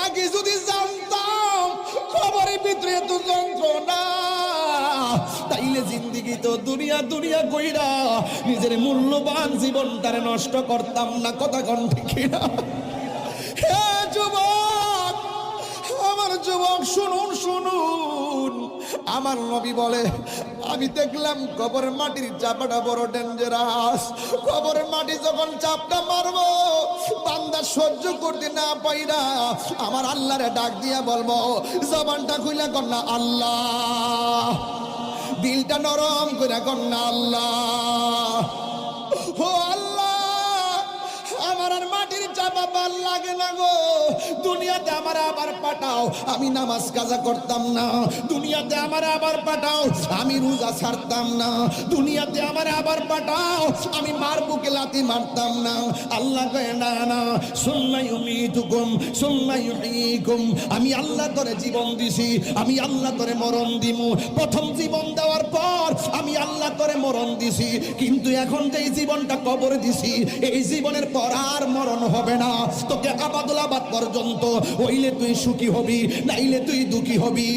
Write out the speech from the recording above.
আগে যদি জানতাম কবরের ভিতরে এত যন্ত্রণা, তাইলে জিন্দেগি তো দুনিয়া দুনিয়া কইরা নিজের মূল্যবান জীবনটারে নষ্ট করতাম না। কথা কোন ঠিক না? হে যুবক, আমার যুবক শুনুন শুনুন, আমার নবী বলে আমি দেখলাম কবরের মাটির চাপাটা বড় ডেঞ্জারাস। কবরের মাটি যখন চাপটা মারবো, বান্দা সহ্য করতে না পাইরা আমার আল্লাহরে ডাক দিয়া বলবো, জবানটা খুইলা কন্যা আল্লাহ, দিলটা নরম কইরা কন্যা আল্লাহ। ও আল্লাহ, আমার আর মাটির চাপা ভাল লাগে না গো। দুনিয়াতে আমার আবার পাঠাও, আমি নামাজ কাজা করতাম না। দুনিয়াতে আমার আবার পাঠাও, আমি রোজা ছাড়তাম না। দুনিয়াতে আমার আবার পাঠাও, আমি মার বুকে লাথি মারতাম না। আল্লাহ কয় না না, সুম্মা ইউমীতুকুম সুম্মা ইউহয়ীকুম, আমি আল্লাহ তোরে জীবন দিছি, আমি আল্লাহ তোরে মরণ দিমু। প্রথম জীবন দেওয়ার পর আমি আল্লাহ তোরে মরণ দিছি, কিন্তু এখন যে জীবনটা কবরে দিছি, এই জীবনের পর আর মরণ হবে না। তোকে আবাদুল আবাদ পর্যন্ত হইলে তুই সুখী হবি, নাইলে তুই দুঃখী হবি।